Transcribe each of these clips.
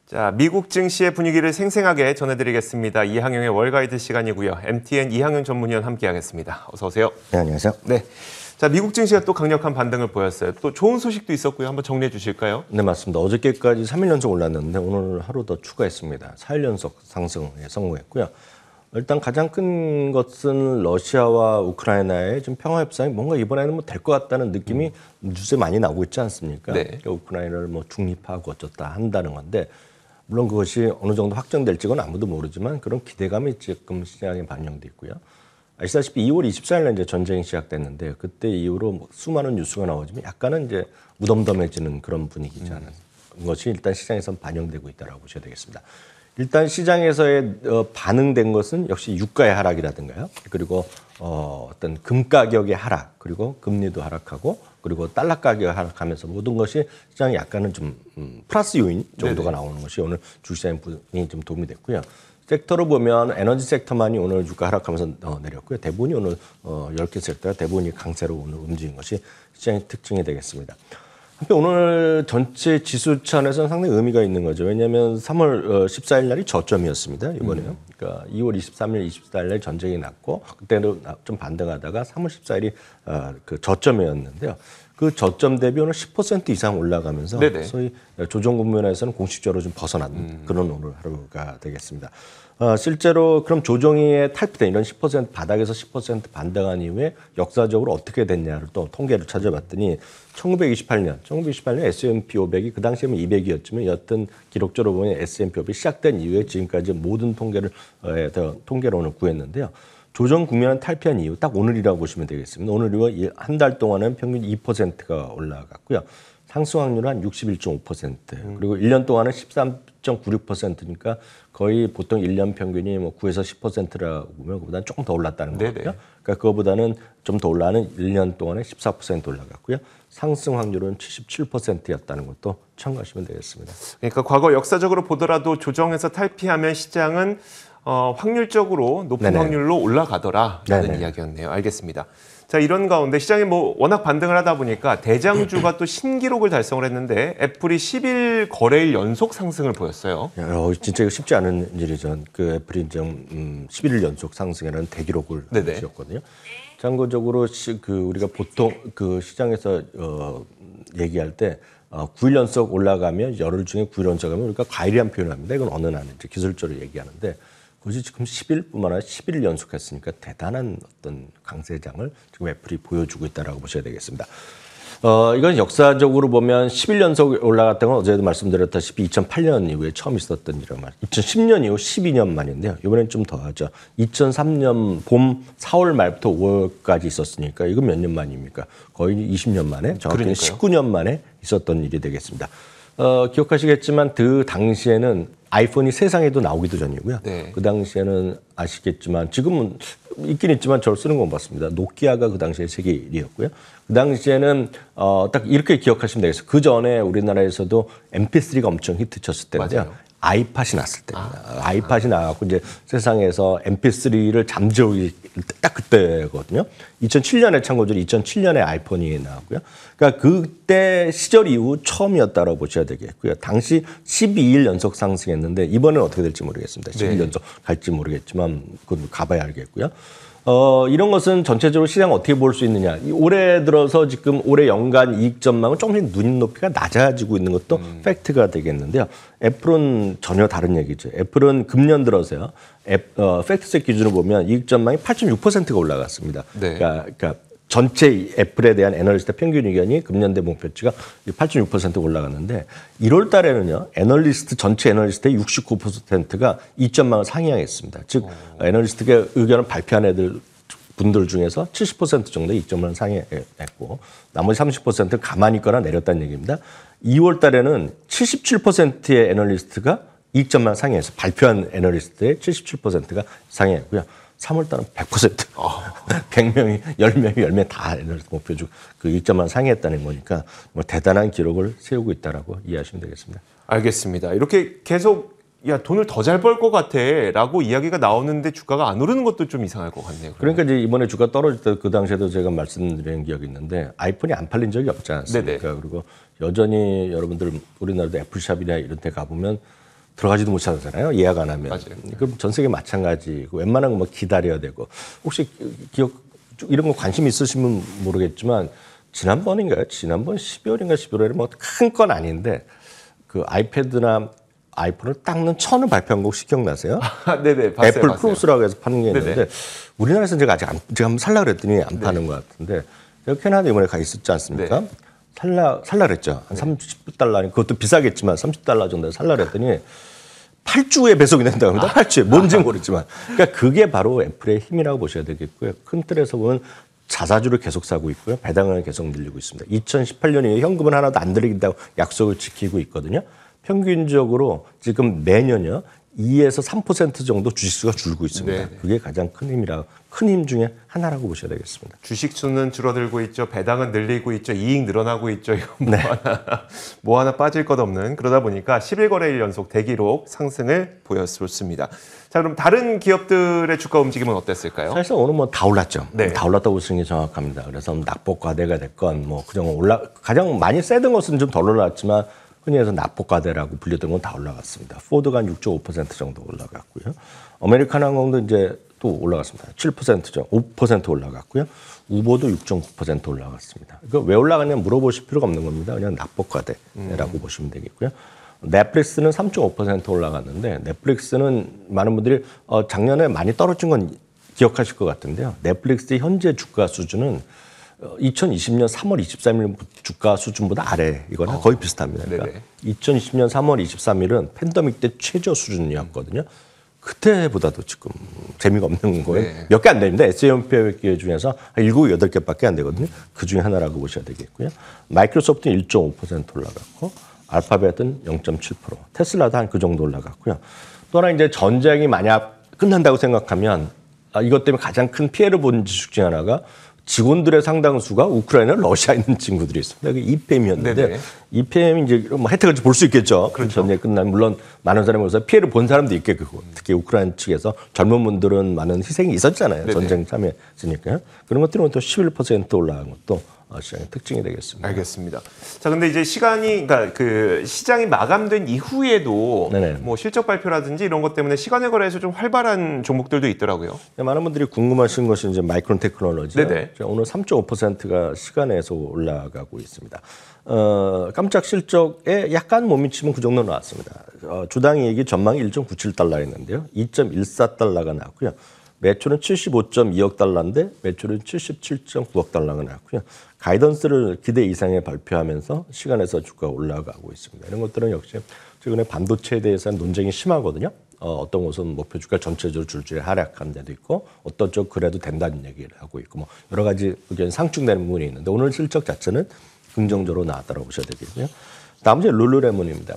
자, 미국 증시의 분위기를 생생하게 전해드리겠습니다. 이항용의 월가이드 시간이고요. MTN 이항용 전문위원 함께하겠습니다. 어서 오세요. 네, 안녕하세요. 네, 자 미국 증시가 또 강력한 반등을 보였어요. 또 좋은 소식도 있었고요. 한번 정리해 주실까요? 네, 맞습니다. 어저께까지 3일 연속 올랐는데 오늘 하루 더 추가했습니다. 4일 연속 상승에 성공했고요. 일단 가장 큰 것은 러시아와 우크라이나의 좀 평화 협상이 뭔가 이번에는 뭐 될 것 같다는 느낌이 뉴스에 많이 나오고 있지 않습니까? 네. 그러니까 우크라이나를 뭐 중립하고 어쩌다 한다는 건데 물론 그것이 어느 정도 확정될지는 아무도 모르지만 그런 기대감이 지금 시장에 반영돼 있고요. 아시다시피 2월 24일에 이제 전쟁이 시작됐는데 그때 이후로 뭐 수많은 뉴스가 나오지만 약간은 이제 무덤덤해지는 그런 분위기지 않은 것이 일단 시장에서 반영되고 있다고 보셔야 되겠습니다. 일단 시장에서의 반응된 것은 역시 유가의 하락이라든가요. 그리고 어떤 금 가격의 하락, 그리고 금리도 하락하고, 그리고 달러 가격이 하락하면서 모든 것이 시장에 약간은 좀 플러스 요인 정도가 나오는 것이 오늘 주시장에 좀 도움이 됐고요. 섹터로 보면 에너지 섹터만이 오늘 유가 하락하면서 내렸고요. 대부분이 오늘 10개 섹터가 대부분이 강세로 오늘 움직인 것이 시장의 특징이 되겠습니다. 한편 오늘 전체 지수 차원에서는 상당히 의미가 있는 거죠. 왜냐하면 3월 14일 날이 저점이었습니다. 이번에요. 그러니까 2월 23일, 24일 날 전쟁이 났고 그때는 좀 반등하다가 3월 14일이 그 저점이었는데요. 그 저점 대비 오늘 10% 이상 올라가면서 소위 조정 국면에서는 공식적으로 좀 벗어난 그런 오늘 하루가 되겠습니다. 실제로 그럼 조정이 탈피된 이런 10% 바닥에서 10% 반등한 이후에 역사적으로 어떻게 됐냐를 또 통계를 찾아봤더니 1928년 S&P 500이 그 당시에는 200이었지만 여튼 기록적으로 보면 S&P 500이 시작된 이후에 지금까지 모든 통계를 오늘 구했는데요. 조정 국면을 탈피한 이후 딱 오늘이라고 보시면 되겠습니다. 오늘 이후 한 달 동안은 평균 2%가 올라갔고요. 상승 확률은 한 61.5%, 그리고 1년 동안은 13.96%니까 거의 보통 1년 평균이 뭐 9에서 10%라고 보면 그보다는 조금 더 올랐다는 거고요. 그러니까 그거보다는 좀 더 올라는 1년 동안에 14% 올라갔고요. 상승 확률은 77%였다는 것도 참고하시면 되겠습니다. 그러니까 과거 역사적으로 보더라도 조정에서 탈피하면 시장은 확률적으로 높은 확률로 올라가더라라는 이야기였네요. 알겠습니다. 자, 이런 가운데 시장이 뭐 워낙 반등을 하다 보니까 대장주가 또 신기록을 달성을 했는데 애플이 10일 거래일 연속 상승을 보였어요. 진짜 이거 쉽지 않은 일이죠. 그 애플이 좀 11일 연속 상승이라는 대기록을 지었거든요. 참고적으로 우리가 보통 그 시장에서 얘기할 때 9일 연속 올라가면 열흘 중에 9일 연속 가면 우리가 과일이란 표현을 합니다. 이건 어느 날은 이제 기술적으로 얘기하는데 그것이 지금 10일뿐만 아니라 11일 연속했으니까 대단한 어떤 강세장을 지금 애플이 보여주고 있다라고 보셔야 되겠습니다. 이건 역사적으로 보면 10일 연속 올라갔던 건 어제도 말씀드렸다시피 2008년 이후에 처음 있었던 일이란 말이에요. 2010년 이후 12년 만인데요. 이번엔 좀 더 하죠. 2003년 봄 4월 말부터 5월까지 있었으니까 이건 몇 년 만입니까? 거의 20년 만에, 정확히는 19년 만에 있었던 일이 되겠습니다. 기억하시겠지만 그 당시에는 아이폰이 세상에도 나오기도 전이고요. 그 당시에는 아시겠지만 지금은 있긴 있지만 저를 쓰는 건 봤습니다. 노키아가 그 당시에 세계 1위였고요. 그 당시에는 딱 이렇게 기억하시면 되겠어요. 그 전에 우리나라에서도 MP3가 엄청 히트쳤을 때인데요. 아이팟이 났을 때입니다. 아이팟이 나왔고 이제 세상에서 MP3를 잠재우기 딱 그때거든요. 2007년에 참고적으로 2007년에 아이폰이 나왔고요. 그러니까 그때 시절 이후 처음이었다고 보셔야 되겠고요. 당시 12일 연속 상승했는데 이번에는 어떻게 될지 모르겠습니다. 12일 연속 갈지 모르겠지만 그건 가봐야 알겠고요. 이런 것은 전체적으로 시장 어떻게 볼 수 있느냐. 올해 들어서 지금 올해 연간 이익 전망은 조금씩 눈높이가 낮아지고 있는 것도 팩트가 되겠는데요. 애플은 전혀 다른 얘기죠. 애플은 금년 들어서요. 팩트셋 기준으로 보면 이익 전망이 8.6%가 올라갔습니다. 그러니까 전체 애플에 대한 애널리스트 평균 의견이 금년대 목표치가 8.6% 올라갔는데 1월 달에는요. 전체 애널리스트의 69%가 이익 전망을 상향했습니다. 즉 애널리스트가 의견을 발표한 분들 중에서 70% 정도의 이익 전망을 상향했고 나머지 30%는 가만히 있거나 내렸다는 얘기입니다. 2월 달에는 77%의 애널리스트가 이익 전망을 상향해서 발표한 애널리스트의 77%가 상향했고요. 3월 달은 100%. 100명이, 10명이 10명 다 목표 중 그 일점만 상회했다는 거니까 뭐 대단한 기록을 세우고 있다라고 이해하시면 되겠습니다. 알겠습니다. 이렇게 계속 야 돈을 더 잘 벌 것 같아라고 이야기가 나오는데 주가가 안 오르는 것도 좀 이상할 것 같네요. 그러니까 이제 이번에 주가 떨어질 때 그 당시에도 제가 말씀드린 기억이 있는데 아이폰이 안 팔린 적이 없지 않습니까? 그리고 여전히 여러분들 우리나라도 애플샵이나 이런 데 가보면 들어가지도 못하잖아요. 예약 안 하면. 맞아요. 그럼 전 세계 마찬가지고 웬만한 거 뭐 기다려야 되고 혹시 이런 거 관심 있으시면 모르겠지만 지난번인가요? 지난번 12월인가 11월에 뭐 큰 건 아닌데 그 아이패드나 아이폰을 닦는 천을 발표한 거 혹시 기억나세요? 네네, 봤어요. 애플 프로스라고 해서 파는 게 있는데 네네. 우리나라에서는 제가 아직 제가 한번 살라 그랬더니 안 파는 것 같은데 제가 캐나다 이번에 가 있었지 않습니까? 네. 살라 그랬죠. 한 30달러, 그것도 비싸겠지만 30달러 정도 살라 그랬더니 8주에 배송이 된다고 합니다. 8주에. 뭔지는 모르지만. 그러니까 그게 바로 애플의 힘이라고 보셔야 되겠고요. 큰 틀에서 보면 자사주를 계속 사고 있고요. 배당을 계속 늘리고 있습니다. 2018년 이후에 현금은 하나도 안 들이긴다고 약속을 지키고 있거든요. 평균적으로 지금 매년요 2에서 3% 정도 주식수가 줄고 있습니다. 네네. 그게 가장 큰 힘 중에 하나라고 보셔야 되겠습니다. 주식 수는 줄어들고 있죠. 배당은 늘리고 있죠. 이익 늘어나고 있죠. 이거 네. 뭐 하나 빠질 것 없는 그러다 보니까 11거래일 연속 대기록 상승을 보였습니다. 자, 그럼 다른 기업들의 주가 움직임은 어땠을까요? 사실상 오늘 뭐 다 올랐죠. 네. 다 올랐다고 보시는 게 정확합니다. 그래서 낙폭 과대가 됐건 뭐 그냥 가장 많이 세던 것은 좀 덜 올랐지만 흔히 해서 낙폭 과대라고 불리던 건 다 올라갔습니다. 포드가 한 6.5% 정도 올라갔고요. 아메리칸 항공도 이제 또 올라갔습니다. 7% 5% 올라갔고요. 우보도 6.9% 올라갔습니다. 그 왜 올라갔냐 물어보실 필요가 없는 겁니다. 그냥 낙폭 과대라고 보시면 되겠고요. 넷플릭스는 3.5% 올라갔는데 넷플릭스는 많은 분들이 작년에 많이 떨어진 건 기억하실 것 같은데요. 넷플릭스의 현재 주가 수준은 2020년 3월 23일 주가 수준보다 아래 이거나 거의 비슷합니다. 그러니까 2020년 3월 23일은 팬데믹 때 최저 수준이었거든요. 그때보다도 지금 재미가 없는 거예요. 네. 몇 개 안 됩니다. S&P 500개 중에서 한 7, 8개밖에 안 되거든요. 그 중에 하나라고 보셔야 되겠고요. 마이크로소프트는 1.5% 올라갔고 알파벳은 0.7%, 테슬라도 한 그 정도 올라갔고요. 또 하나 이제 전쟁이 만약 끝난다고 생각하면 이것 때문에 가장 큰 피해를 본 지식 중 하나가 직원들의 상당수가 우크라이나, 러시아에 있는 친구들이 있습니다. 그게 EPM이었는데 네네. EPM이 이제 뭐 혜택을 볼 수 있겠죠. 그렇죠. 전쟁이 끝나면 물론 많은 사람이 그래서 피해를 본 사람도 있겠고 특히 우크라이나 측에서 젊은 분들은 많은 희생이 있었잖아요. 네네. 전쟁 참여했으니까요. 그런 것들은 또 11% 올라간 것도 시장의 특징이 되겠습니다. 알겠습니다. 자, 근데 이제 그러니까 그 시장이 마감된 이후에도 네네. 뭐 실적 발표라든지 이런 것 때문에 시간의 거래에서 좀 활발한 종목들도 있더라고요. 많은 분들이 궁금하신 것이 이제 마이크론 테크놀로지. 네네. 오늘 3.5%가 시간에서 올라가고 있습니다. 깜짝 실적에 약간 못 미치면 그 정도 나왔습니다. 주당 이익이 전망이 1.97달러였는데요. 2.14달러가 나왔고요. 매출은 75.2억 달러인데 매출은 77.9억 달러가 나왔고요. 가이던스를 기대 이상의 발표하면서 시간에서 주가가 올라가고 있습니다. 이런 것들은 역시 최근에 반도체에 대해서는 논쟁이 심하거든요. 어떤 곳은 목표 주가 전체적으로 줄줄이 하락한 데도 있고 어떤 쪽 그래도 된다는 얘기를 하고 있고 뭐 여러 가지 의견이 상충되는 부분이 있는데 오늘 실적 자체는 긍정적으로 나왔다고 보셔야 되겠고요. 다음 이제 룰루레몬입니다.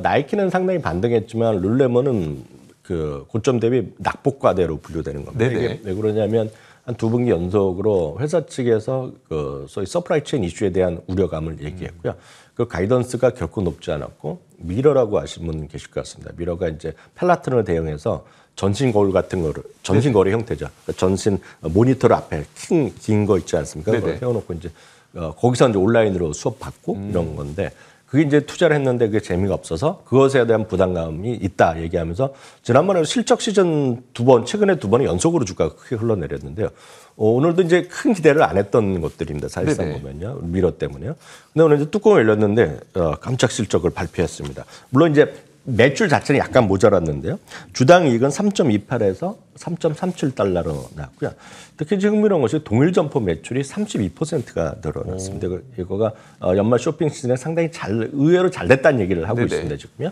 나이키는 상당히 반등했지만 룰루레몬은 그 고점 대비 낙폭과대로 분류되는 겁니다. 네네. 이게 왜 그러냐면 한 2분기 연속으로 회사 측에서 그 소위 서프라이 체인 이슈에 대한 우려감을 얘기했고요. 그 가이던스가 결코 높지 않았고 미러라고 아시는 분 계실 것 같습니다. 미러가 이제 펠라튼을 대응해서 전신 거울 같은 거를 전신 거울 형태죠. 그러니까 전신 모니터 앞에 긴 거 있지 않습니까? 그걸 세워놓고 이제 거기서 이제 온라인으로 수업 받고 이런 건데. 그게 이제 투자를 했는데 그게 재미가 없어서 그것에 대한 부담감이 있다 얘기하면서 지난번에 실적 시즌 최근에 두 번의 연속으로 주가가 크게 흘러내렸는데요. 오늘도 이제 큰 기대를 안 했던 것들입니다. 사실상 네네. 보면요. 미러 때문에요. 근데 오늘 이제 뚜껑을 열렸는데 깜짝 실적을 발표했습니다. 물론 이제 매출 자체는 약간 모자랐는데요. 주당 이익은 3.28에서 3.37달러로 나왔고요. 특히 흥미로운 것이 동일 점포 매출이 32%가 늘어났습니다. 이거가 연말 쇼핑 시즌에 상당히 의외로 잘 됐다는 얘기를 하고 네네. 있습니다. 지금요.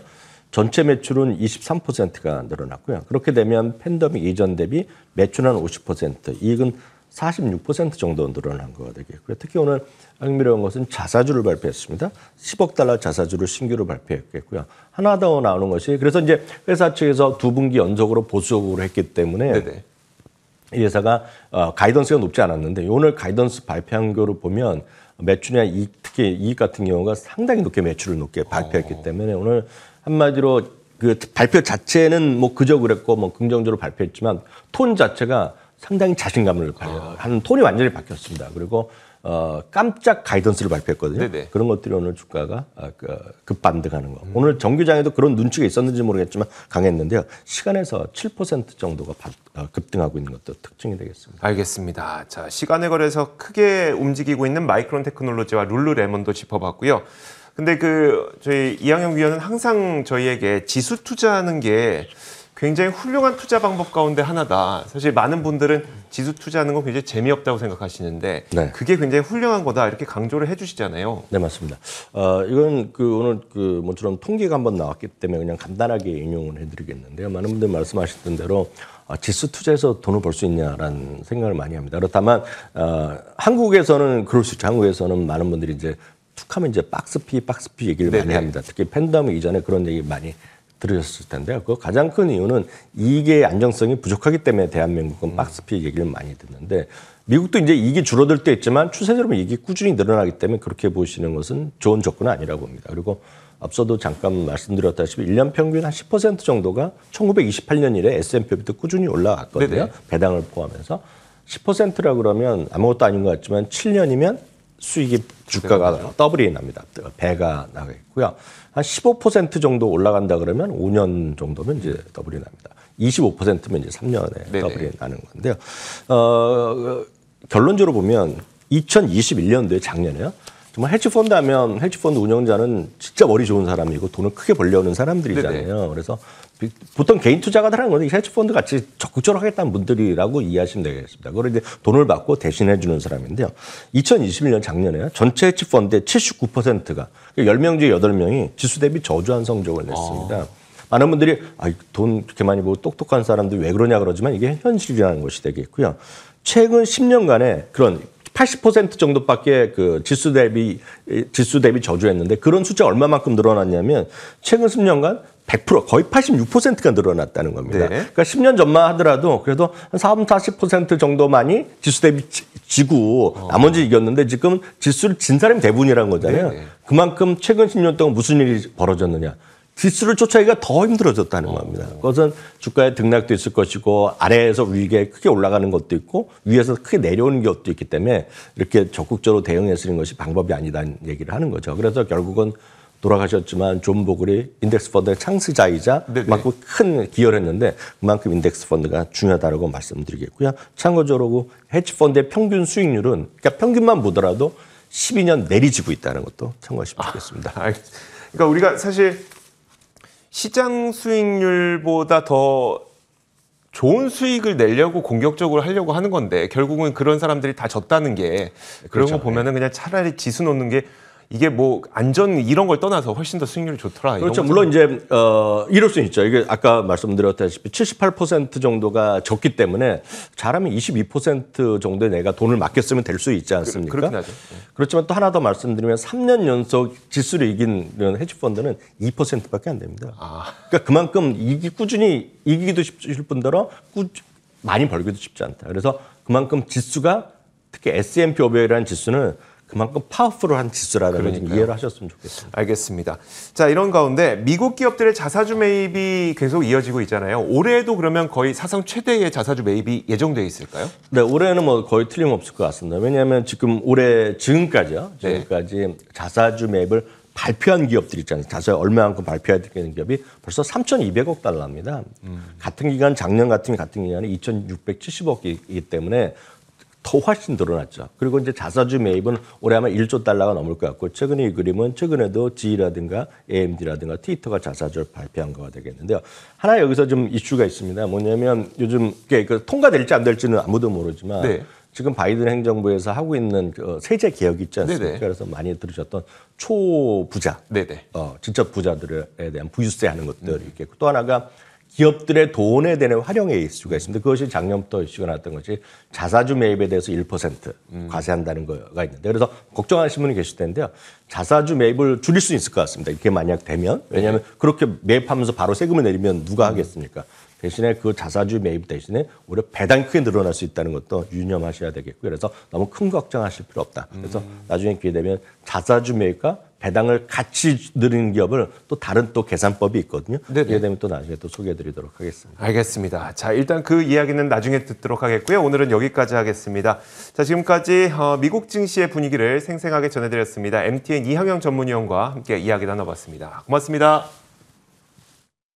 전체 매출은 23%가 늘어났고요. 그렇게 되면 팬데믹 이전 대비 매출은 50%, 이익은 46% 정도 늘어난 거가 되겠고요. 특히 오늘 흥미로운 것은 자사주를 발표했습니다. 10억 달러 자사주를 신규로 발표했겠고요. 하나 더 나오는 것이 그래서 이제 회사 측에서 2분기 연속으로 보수적으로 했기 때문에 네네. 이 회사가 가이던스가 높지 않았는데 오늘 가이던스 발표한 거를 보면 매출이나 이익, 특히 이익 같은 경우가 상당히 높게 매출을 높게 발표했기 때문에 오늘 한마디로 그 발표 자체는 뭐 그저 그랬고 뭐 긍정적으로 발표했지만 톤 자체가 상당히 자신감을 하는 톤이 완전히 바뀌었습니다. 그리고 깜짝 가이던스를 발표했거든요. 네네. 그런 것들이 오늘 주가가 급반등하는 거. 오늘 정규장에도 그런 눈치가 있었는지 모르겠지만 강했는데요. 시간에서 7% 정도가 급등하고 있는 것도 특징이 되겠습니다. 알겠습니다. 자, 시간의 거래에서 크게 움직이고 있는 마이크론 테크놀로지와 룰루레몬도 짚어봤고요. 근데 저희 이항영 위원은 항상 저희에게 지수 투자하는 게 굉장히 훌륭한 투자 방법 가운데 하나다. 사실 많은 분들은 지수 투자하는 건 굉장히 재미없다고 생각하시는데 네. 그게 굉장히 훌륭한 거다 이렇게 강조를 해주시잖아요. 네, 맞습니다. 이건 오늘 모처럼 통계가 한번 나왔기 때문에 그냥 간단하게 인용을 해드리겠는데요. 많은 분들 말씀하셨던 대로 지수 투자해서 돈을 벌 수 있냐라는 생각을 많이 합니다. 그렇다면 한국에서는 그럴 수 있죠. 한국에서는 많은 분들이 이제 툭하면 이제 박스피 얘기를 네네. 많이 합니다. 특히 팬데믹 이전에 그런 얘기 많이 들으셨을 텐데요. 그 가장 큰 이유는 이익의 안정성이 부족하기 때문에 대한민국은 박스피 얘기를 많이 듣는데 미국도 이제 이익이 줄어들 때 있지만 추세적으로 이익이 꾸준히 늘어나기 때문에 그렇게 보시는 것은 좋은 접근은 아니라고 봅니다. 그리고 앞서도 잠깐 말씀드렸다시피 1년 평균 한 10% 정도가 1928년 이래 S&P부터 꾸준히 올라갔거든요. 네네. 배당을 포함해서 10%라 그러면 아무것도 아닌 것 같지만 7년이면 수익이 주가가 더블이 납니다. 배가 나가 있고요. 한 15% 정도 올라간다 그러면 5년 정도면 이제 더블이 납니다. 25%면 이제 3년에 네네. 더블이 나는 건데요. 결론적으로 보면 2021년도에 작년에요. 정말 헤지펀드 하면 헤지펀드 운영자는 진짜 머리 좋은 사람이고 돈을 크게 벌려는 사람들이잖아요. 네네. 그래서 보통 개인 투자가 하는 건 헤지펀드 같이 적극적으로 하겠다는 분들이라고 이해하시면 되겠습니다. 그걸 이제 돈을 받고 대신해 주는 사람인데요. 2021년 작년에 전체 헤지펀드의 79%가 10명 중에 8명이 지수 대비 저조한 성적을 냈습니다. 많은 분들이 돈 그렇게 많이 벌고 똑똑한 사람들이 왜 그러냐 그러지만 이게 현실이라는 것이 되겠고요. 최근 10년간에 그런 80% 정도밖에 지수 대비 저조했는데 그런 숫자가 얼마만큼 늘어났냐면 최근 10년간 100% 거의 86%가 늘어났다는 겁니다. 네. 그러니까 10년 전만 하더라도 그래도 한 40% 정도만이 지수 대비 지고 나머지 이겼는데 지금 지수를 진 사람이 대부분이라는 거잖아요. 네. 그만큼 최근 10년 동안 무슨 일이 벌어졌느냐. 지수를 쫓아가기가 더 힘들어졌다는 겁니다. 그것은 주가의 등락도 있을 것이고 아래에서 위에 크게 올라가는 것도 있고 위에서 크게 내려오는 것도 있기 때문에 이렇게 적극적으로 대응해서는 것이 방법이 아니다는 얘기를 하는 거죠. 그래서 결국은 돌아가셨지만 존 보글이 인덱스 펀드의 창시자이자 그만큼 큰 기여를 했는데 그만큼 인덱스 펀드가 중요하다고 말씀드리겠고요. 참고적으로 헤지 펀드의 평균 수익률은 그러니까 평균만 보더라도 12년 내리지고 있다는 것도 참고하시면 좋겠습니다. 그러니까 우리가 사실 시장 수익률보다 더 좋은 수익을 내려고 공격적으로 하려고 하는 건데 결국은 그런 사람들이 다 졌다는 게 그런 그렇죠. 거 보면은 그냥 차라리 지수 놓는 게 이게 뭐 안전 이런 걸 떠나서 훨씬 더 수익률이 좋더라. 그렇죠. 물론 이제 이럴 수 있죠. 이게 아까 말씀드렸다시피 78% 정도가 적기 때문에 잘하면 22% 정도에 내가 돈을 맡겼으면 될 수 있지 않습니까? 그렇긴 하죠. 그렇지만 또 하나 더 말씀드리면 3년 연속 지수를 이긴 헤지펀드는 2%밖에 안 됩니다. 그러니까 그만큼 꾸준히 이기기도 쉽을 뿐더러 많이 벌기도 쉽지 않다. 그래서 그만큼 지수가 특히 S&P 500이라는 지수는 그만큼 파워풀한 지수라는 걸 이해를 하셨으면 좋겠습니다. 알겠습니다. 자, 이런 가운데 미국 기업들의 자사주 매입이 계속 이어지고 있잖아요. 올해에도 그러면 거의 사상 최대의 자사주 매입이 예정돼 있을까요? 네, 올해는 뭐 거의 틀림없을 것 같습니다. 왜냐하면 지금 지금까지요. 지금까지 자사주 매입을 발표한 기업들이 있잖아요. 자사주 얼마만큼 발표해야 되는 기업이 벌써 3,200억 달러입니다. 같은 기간 작년 같은 기간에 2,670억이기 때문에 더 훨씬 늘어났죠. 그리고 이제 자사주 매입은 올해 아마 1조 달러가 넘을 것 같고 최근에 이 그림은 최근에도 GE라든가 AMD라든가 트위터가 자사주를 발표한 거가 되겠는데요. 하나 여기서 좀 이슈가 있습니다. 뭐냐면 요즘 통과될지 안 될지는 아무도 모르지만 지금 바이든 행정부에서 하고 있는 세제 개혁이 있지 않습니까? 그래서 많이 들으셨던 초부자, 진짜 부자들에 대한 부유세하는 것들이 있겠고 또 하나가 기업들의 돈에 대한 활용의 이슈가 있습니다. 그것이 작년부터 이슈가 나왔던 것이 자사주 매입에 대해서 1% 과세한다는 거가 있는데 그래서 걱정하시는 분이 계실 텐데요. 자사주 매입을 줄일 수 있을 것 같습니다. 이게 만약 되면. 왜냐하면 그렇게 매입하면서 바로 세금을 내리면 누가 하겠습니까? 대신에 그 자사주 매입 대신에 오히려 배당이 크게 늘어날 수 있다는 것도 유념하셔야 되겠고요. 그래서 너무 큰 걱정하실 필요 없다. 그래서 나중에 기회 되면 자사주 매입과 배당을 같이 늘리는 기업은 또 다른 또 계산법이 있거든요. 네네. 이게 되면 또 나중에 또 소개해드리도록 하겠습니다. 알겠습니다. 자, 일단 그 이야기는 나중에 듣도록 하겠고요. 오늘은 여기까지 하겠습니다. 자, 지금까지 미국 증시의 분위기를 생생하게 전해드렸습니다. MTN 이항영 전문위원과 함께 이야기 나눠봤습니다. 고맙습니다.